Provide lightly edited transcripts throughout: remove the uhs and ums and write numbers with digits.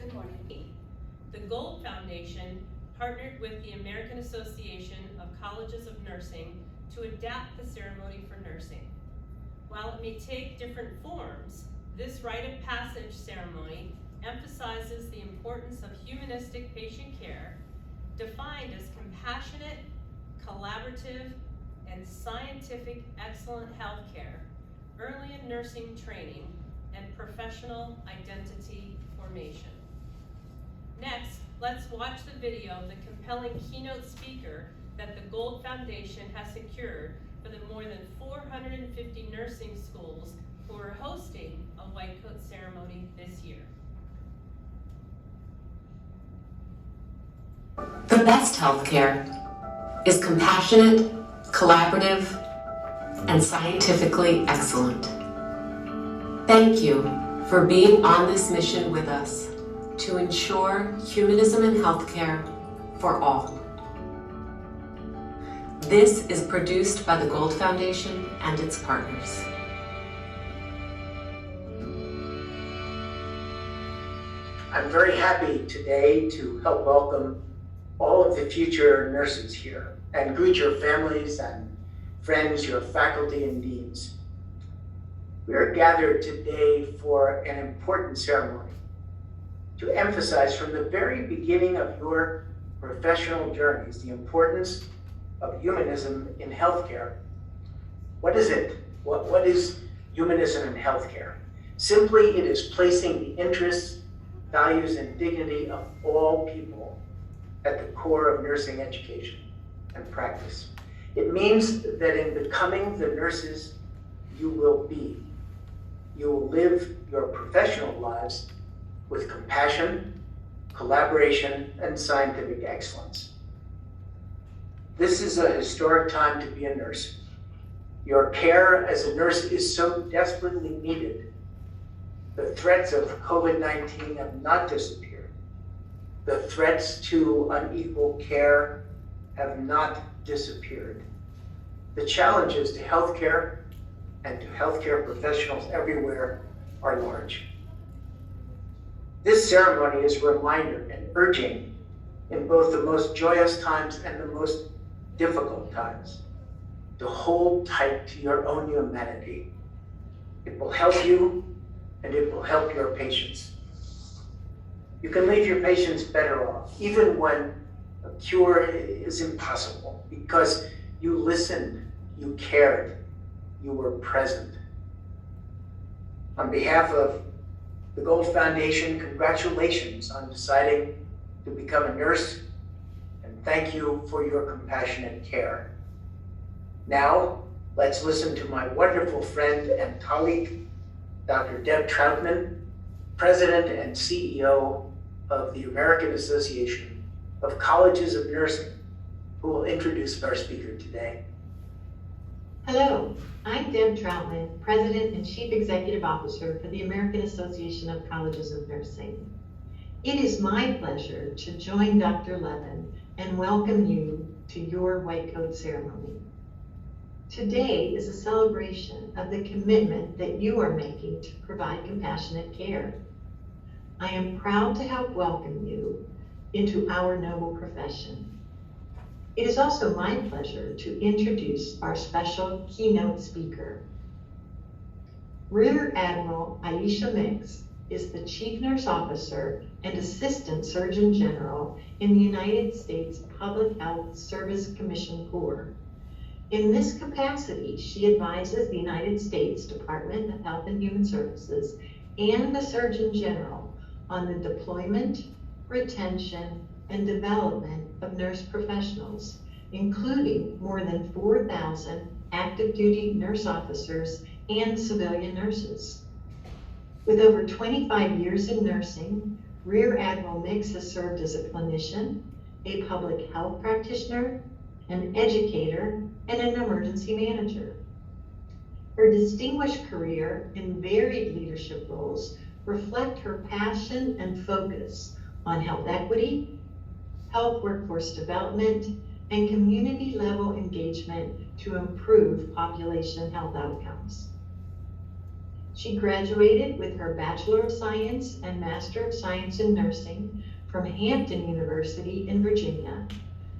Good morning. The Gold Foundation partnered with the American Association of Colleges of Nursing to adapt the ceremony for nursing. While it may take different forms, this rite of passage ceremony emphasizes the importance of humanistic patient care, defined as compassionate, collaborative, and scientific excellent healthcare, early in nursing training, and professional identity formation. Next, let's watch the video of the compelling keynote speaker that the Gold Foundation has secured for the more than 450 nursing schools who are hosting a white coat ceremony this year. The best healthcare is compassionate, collaborative, and scientifically excellent. Thank you for being on this mission with us to ensure humanism in healthcare for all. This is produced by the Gold Foundation and its partners. I'm very happy today to help welcome all of the future nurses here and greet your families and friends, your faculty and deans. We are gathered today for an important ceremony to emphasize from the very beginning of your professional journeys the importance of humanism in healthcare. What is it? What is humanism in healthcare? Simply, it is placing the interests, values, and dignity of all people at the core of nursing education and practice. It means that in becoming the nurses you will be, you will live your professional lives with compassion, collaboration, and scientific excellence. This is a historic time to be a nurse. Your care as a nurse is so desperately needed. The threats of COVID-19 have not disappeared. The threats to unequal care have not disappeared. The challenges to healthcare and to healthcare professionals everywhere are large. This ceremony is a reminder and urging in both the most joyous times and the most difficult times to hold tight to your own humanity. It will help you and it will help your patients. You can leave your patients better off, even when a cure is impossible, because you listened, you cared, you were present. On behalf of the Gold Foundation, congratulations on deciding to become a nurse, and thank you for your compassionate care. Now, let's listen to my wonderful friend and colleague, Dr. Deb Troutman, President and CEO of the American Association of Colleges of Nursing, who will introduce our speaker today. Hello, I'm Deb Troutman, President and Chief Executive Officer for the American Association of Colleges of Nursing. It is my pleasure to join Dr. Levin and welcome you to your white coat ceremony. Today is a celebration of the commitment that you are making to provide compassionate care. I am proud to help welcome you into our noble profession. It is also my pleasure to introduce our special keynote speaker. Rear Admiral Aisha Mix is the Chief Nurse Officer and Assistant Surgeon General in the United States Public Health Service Commission Corps. In this capacity, she advises the United States Department of Health and Human Services and the Surgeon General on the deployment, retention, and development of nurse professionals, including more than 4,000 active duty nurse officers and civilian nurses. With over 25 years in nursing, Rear Admiral Mix has served as a clinician, a public health practitioner, an educator, and an emergency manager. Her distinguished career and varied leadership roles reflect her passion and focus on health equity, health workforce development, and community-level engagement to improve population health outcomes. She graduated with her Bachelor of Science and Master of Science in Nursing from Hampton University in Virginia.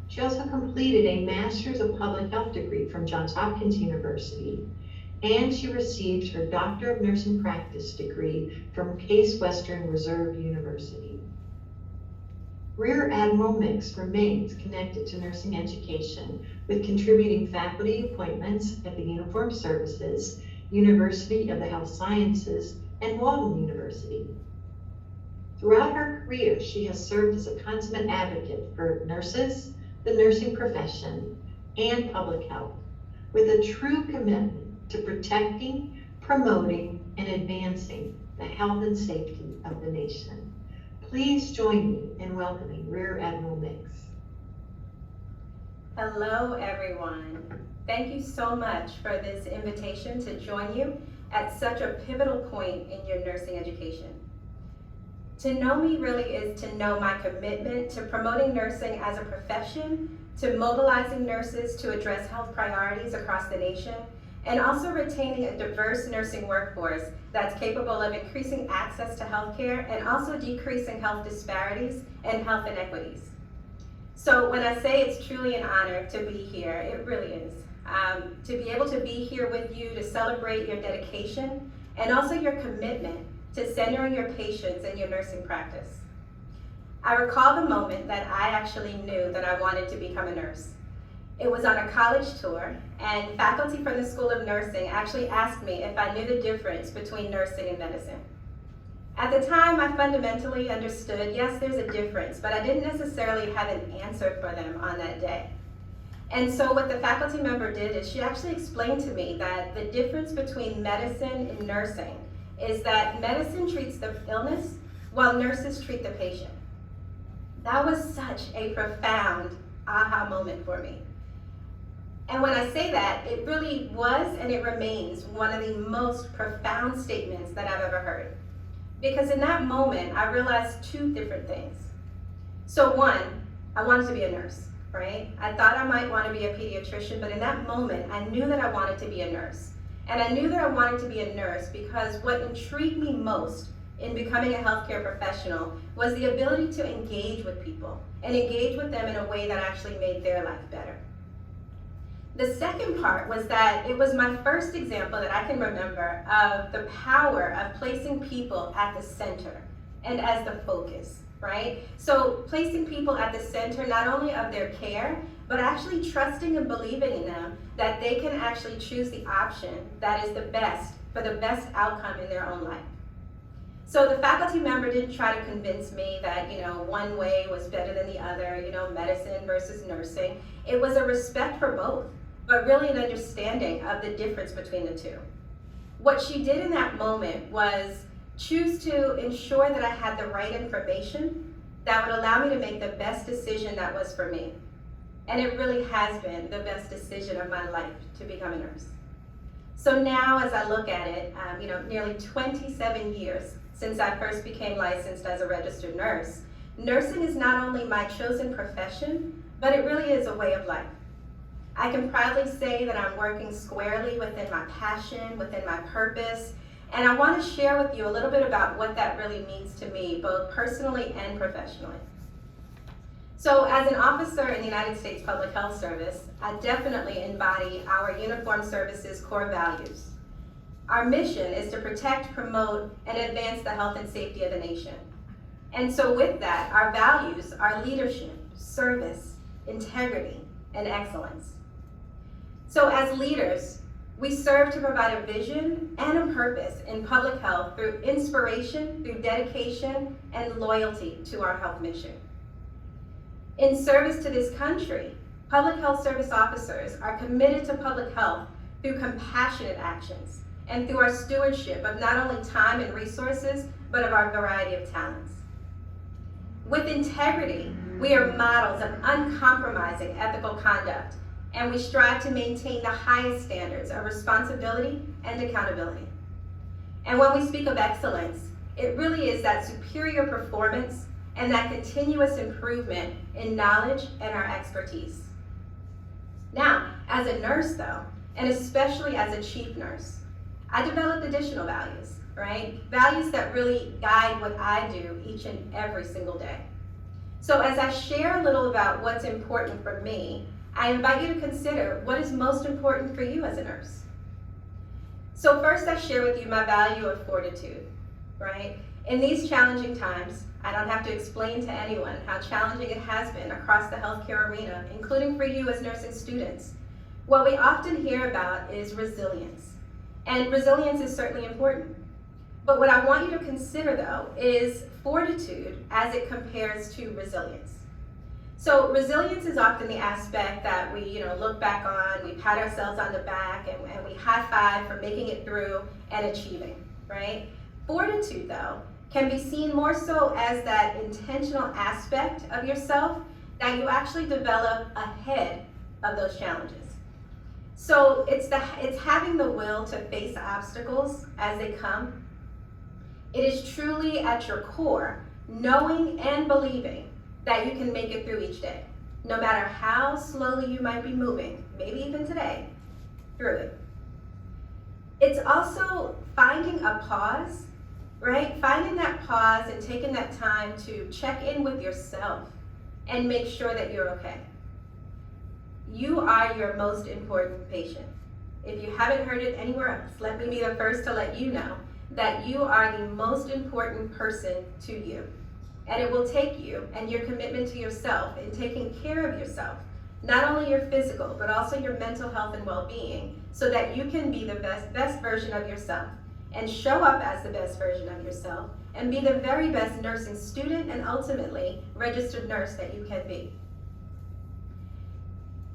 She also completed a Master's of Public Health degree from Johns Hopkins University, and she received her Doctor of Nursing Practice degree from Case Western Reserve University. Rear Admiral Mix remains connected to nursing education with contributing faculty appointments at the Uniformed Services, University of the Health Sciences, and Walden University. Throughout her career, she has served as a consummate advocate for nurses, the nursing profession, and public health, with a true commitment to protecting, promoting, and advancing the health and safety of the nation. Please join me in welcoming Rear Admiral Mix. Hello, everyone. Thank you so much for this invitation to join you at such a pivotal point in your nursing education. To know me really is to know my commitment to promoting nursing as a profession, to mobilizing nurses to address health priorities across the nation, and also retaining a diverse nursing workforce that's capable of increasing access to healthcare and also decreasing health disparities and health inequities. So when I say it's truly an honor to be here, it really is. To be able to be here with you to celebrate your dedication and also your commitment to centering your patients in your nursing practice. I recall the moment that I actually knew that I wanted to become a nurse. It was on a college tour, and faculty from the School of Nursing actually asked me if I knew the difference between nursing and medicine. At the time, I fundamentally understood, yes, there's a difference, but I didn't necessarily have an answer for them on that day. And so what the faculty member did is she actually explained to me that the difference between medicine and nursing is that medicine treats the illness while nurses treat the patient. That was such a profound aha moment for me. And when I say that, it really was and it remains one of the most profound statements that I've ever heard. Because in that moment, I realized two different things. So one, I wanted to be a nurse, right? I thought I might want to be a pediatrician, but in that moment, I knew that I wanted to be a nurse. And I knew that I wanted to be a nurse because what intrigued me most in becoming a healthcare professional was the ability to engage with people and engage with them in a way that actually made their life better. The second part was that it was my first example that I can remember of the power of placing people at the center and as the focus, right? So placing people at the center not only of their care, but actually trusting and believing in them that they can actually choose the option that is the best for the best outcome in their own life. So the faculty member didn't try to convince me that, one way was better than the other, medicine versus nursing. It was a respect for both, but really an understanding of the difference between the two. What she did in that moment was choose to ensure that I had the right information that would allow me to make the best decision that was for me. And it really has been the best decision of my life to become a nurse. So now as I look at it, nearly 27 years since I first became licensed as a registered nurse, nursing is not only my chosen profession, but it really is a way of life. I can proudly say that I'm working squarely within my passion, within my purpose, and I want to share with you a little bit about what that really means to me, both personally and professionally. So as an officer in the United States Public Health Service, I definitely embody our Uniformed Services core values. Our mission is to protect, promote, and advance the health and safety of the nation. And so with that, our values are leadership, service, integrity, and excellence. So as leaders, we serve to provide a vision and a purpose in public health through inspiration, through dedication, and loyalty to our health mission. In service to this country, public health service officers are committed to public health through compassionate actions and through our stewardship of not only time and resources, but of our variety of talents. With integrity, we are models of uncompromising ethical conduct, and we strive to maintain the highest standards of responsibility and accountability. And when we speak of excellence, it really is that superior performance and that continuous improvement in knowledge and our expertise. Now, as a nurse though, and especially as a chief nurse, I developed additional values, right? Values that really guide what I do each and every single day. So as I share a little about what's important for me, I invite you to consider what is most important for you as a nurse. So first, I share with you my value of fortitude, right? In these challenging times, I don't have to explain to anyone how challenging it has been across the healthcare arena, including for you as nursing students. What we often hear about is resilience, and resilience is certainly important. But what I want you to consider, though, is fortitude as it compares to resilience. So resilience is often the aspect that we look back on, we pat ourselves on the back, and we high five for making it through and achieving, right? Fortitude, though, can be seen more so as that intentional aspect of yourself that you actually develop ahead of those challenges. So it's having the will to face obstacles as they come. It is truly at your core, knowing and believing that you can make it through each day, no matter how slowly you might be moving, maybe even today, through it. It's also finding a pause, right? Finding that pause and taking that time to check in with yourself and make sure that you're okay. You are your most important patient. If you haven't heard it anywhere else, let me be the first to let you know that you are the most important person to you. And it will take you and your commitment to yourself in taking care of yourself, not only your physical, but also your mental health and well-being, so that you can be the best version of yourself and show up as the best version of yourself and be the very best nursing student and ultimately registered nurse that you can be.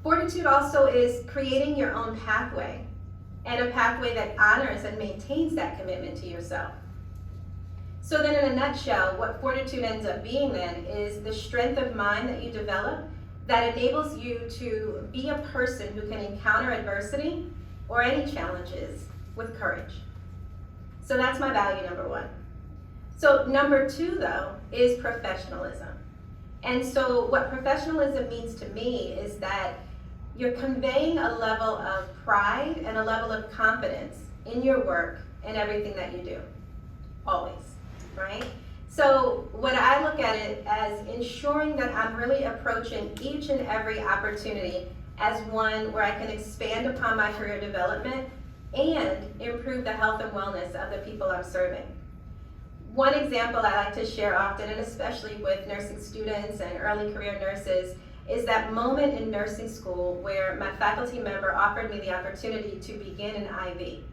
Fortitude also is creating your own pathway, and a pathway that honors and maintains that commitment to yourself. So then in a nutshell, what fortitude ends up being then is the strength of mind that you develop that enables you to be a person who can encounter adversity or any challenges with courage. So that's my value number one. So number two, though, is professionalism. And so what professionalism means to me is that you're conveying a level of pride and a level of confidence in your work and everything that you do, always, right? So what I look at it as ensuring that I'm really approaching each and every opportunity as one where I can expand upon my career development and improve the health and wellness of the people I'm serving. One example I like to share often, and especially with nursing students and early career nurses, is that moment in nursing school where my faculty member offered me the opportunity to begin an IV.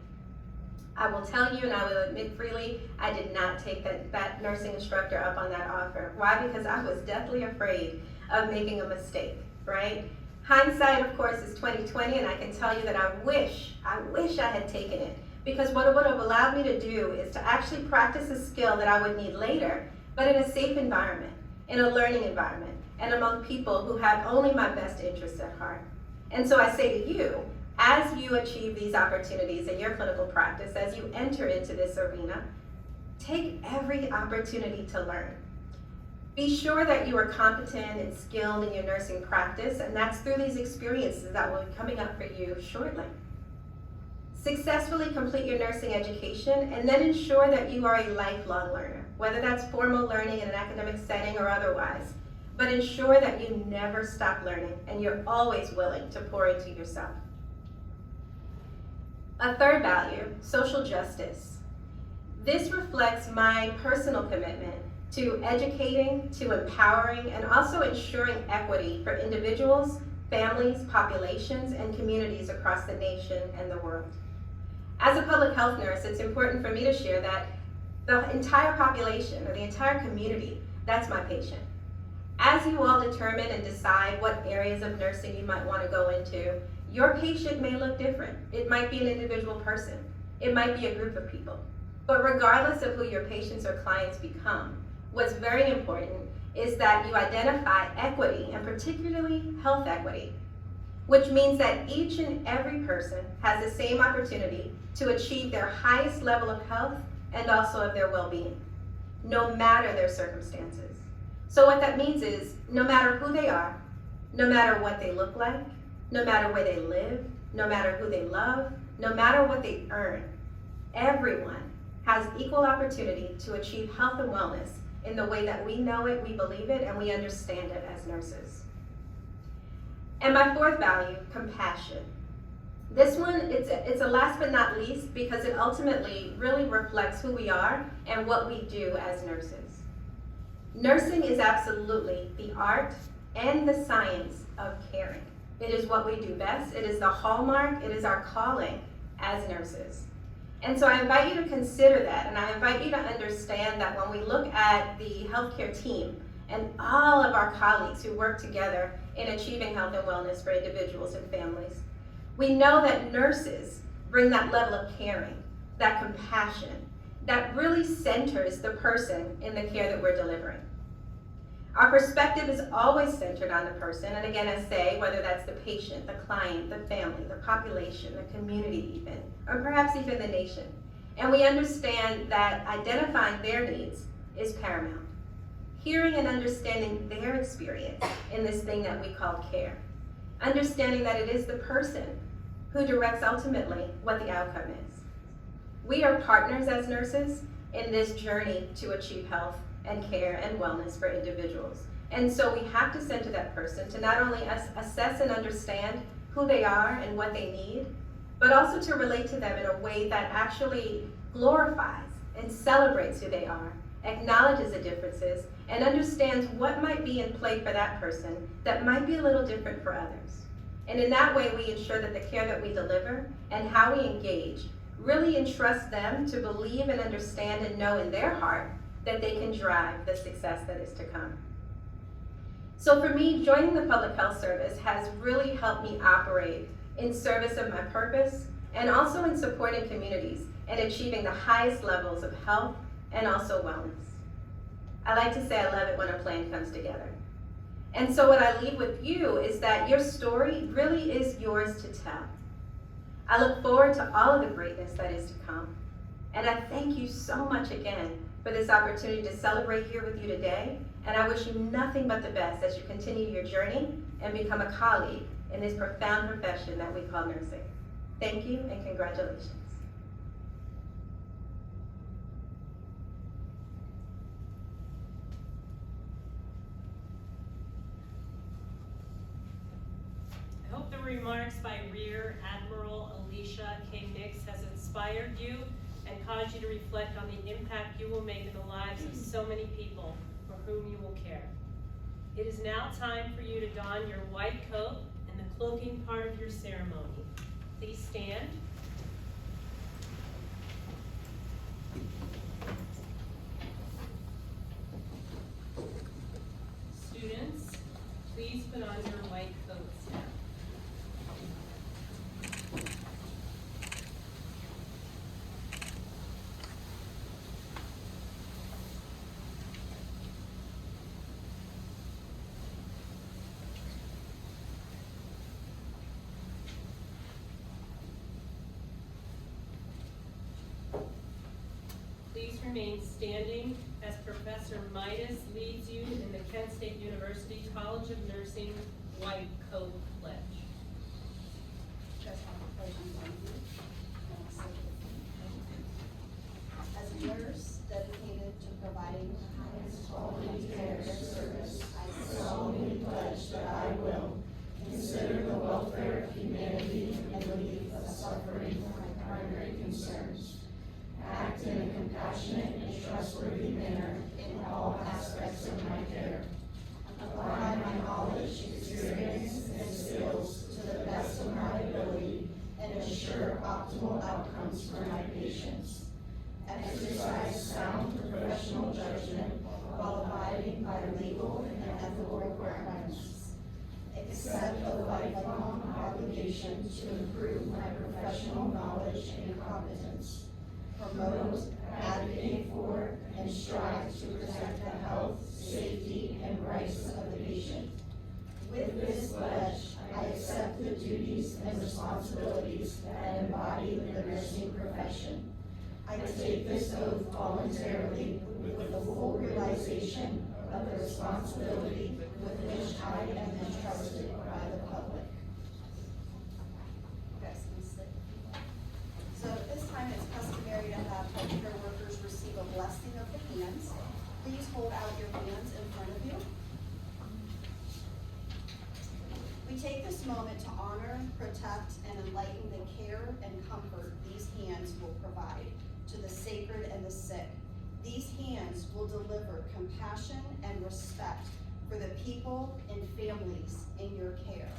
I will tell you, and I will admit freely, I did not take that nursing instructor up on that offer. Why? Because I was deathly afraid of making a mistake, right? Hindsight, of course, is 20/20, and I can tell you that I wish I had taken it, because what it would have allowed me to do is to actually practice a skill that I would need later, but in a safe environment, in a learning environment, and among people who have only my best interests at heart. And so I say to you, as you achieve these opportunities in your clinical practice, as you enter into this arena, take every opportunity to learn. Be sure that you are competent and skilled in your nursing practice, and that's through these experiences that will be coming up for you shortly. Successfully complete your nursing education, and then ensure that you are a lifelong learner, whether that's formal learning in an academic setting or otherwise. But ensure that you never stop learning and you're always willing to pour into yourself. A third value, social justice. This reflects my personal commitment to educating, to empowering, and also ensuring equity for individuals, families, populations, and communities across the nation and the world. As a public health nurse, it's important for me to share that the entire population or the entire community, that's my patient. As you all determine and decide what areas of nursing you might want to go into, your patient may look different. It might be an individual person. It might be a group of people. But regardless of who your patients or clients become, what's very important is that you identify equity, and particularly health equity, which means that each and every person has the same opportunity to achieve their highest level of health and also of their well-being, no matter their circumstances. So what that means is, no matter who they are, no matter what they look like, no matter where they live, no matter who they love, no matter what they earn, everyone has equal opportunity to achieve health and wellness in the way that we know it, we believe it, and we understand it as nurses. And my fourth value, compassion. This one, it's a last but not least because it ultimately really reflects who we are and what we do as nurses. Nursing is absolutely the art and the science of caring. It is what we do best. It is the hallmark. It is our calling as nurses. And so I invite you to consider that, and I invite you to understand that when we look at the healthcare team and all of our colleagues who work together in achieving health and wellness for individuals and families, we know that nurses bring that level of caring, that compassion, that really centers the person in the care that we're delivering. Our perspective is always centered on the person, and again, I say, whether that's the patient, the client, the family, the population, the community even, or perhaps even the nation. And we understand that identifying their needs is paramount. Hearing and understanding their experience in this thing that we call care. Understanding that it is the person who directs ultimately what the outcome is. We are partners as nurses in this journey to achieve health and care and wellness for individuals. And so we have to center that person to not only assess and understand who they are and what they need, but also to relate to them in a way that actually glorifies and celebrates who they are, acknowledges the differences, and understands what might be in play for that person that might be a little different for others. And in that way, we ensure that the care that we deliver and how we engage really entrust them to believe and understand and know in their heart that they can drive the success that is to come. So for me, joining the Public Health Service has really helped me operate in service of my purpose and also in supporting communities and achieving the highest levels of health and also wellness. I like to say I love it when a plan comes together. And so what I leave with you is that your story really is yours to tell. I look forward to all of the greatness that is to come. And I thank you so much again for this opportunity to celebrate here with you today. And I wish you nothing but the best as you continue your journey and become a colleague in this profound profession that we call nursing. Thank you and congratulations. I hope the remarks by Rear Admiral Alicia K. Nix has inspired you and caused you to reflect on the impact you will make in the lives of so many people for whom you will care. It is now time for you to don your white coat and the cloaking part of your ceremony. Please stand. Students, please put on your white coats now. Please remain standing as Professor Midas leads you in the Kent State University College of Nursing White Coat Pledge. As a nurse dedicated to providing the highest quality care service, I solemnly pledge that I will consider the welfare of humanity and relief of suffering my primary concerns. Act in a compassionate and trustworthy manner in all aspects of my care. Apply my knowledge, experience, and skills to the best of my ability and ensure optimal outcomes for my patients. Exercise sound professional judgment while abiding by legal and ethical requirements. Accept a lifelong obligation to improve my professional knowledge and competence. Promote, advocate for, and strive to protect the health, safety, and rights of the patient. With this pledge, I accept the duties and responsibilities that embody the nursing profession. I take this oath voluntarily with the full realization of the responsibility with which I am entrusted by the public. So at this time, it's customary hands. Please hold out your hands in front of you. We take this moment to honor, protect, and enlighten the care and comfort these hands will provide to the sacred and the sick. These hands will deliver compassion and respect for the people and families in your care.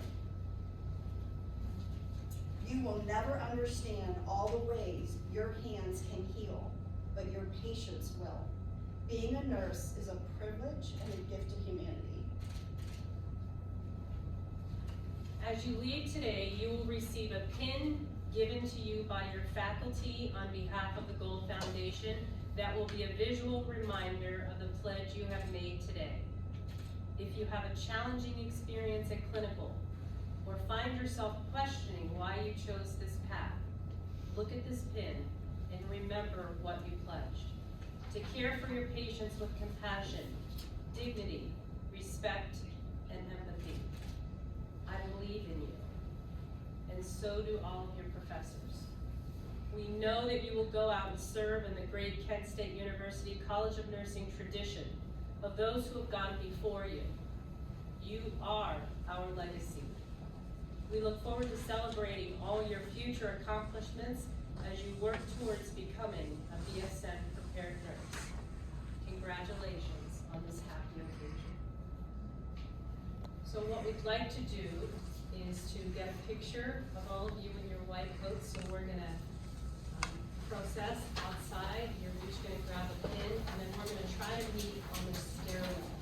You will never understand all the ways your hands can heal, but your patients will. Being a nurse is a privilege and a gift to humanity. As you leave today, you will receive a pin given to you by your faculty on behalf of the Gold Foundation that will be a visual reminder of the pledge you have made today. If you have a challenging experience at clinical, or find yourself questioning why you chose this path, look at this pin and remember what you pledged. To care for your patients with compassion, dignity, respect, and empathy. I believe in you, and so do all of your professors. We know that you will go out and serve in the great Kent State University College of Nursing tradition of those who have gone before you. You are our legacy. We look forward to celebrating all your future accomplishments as you work towards becoming a BSN prepared nurse. Congratulations on this happy occasion. So what we'd like to do is to get a picture of all of you in your white coats. So we're gonna process outside. You're each gonna grab a pin, and then we're gonna try to meet on the stairwell.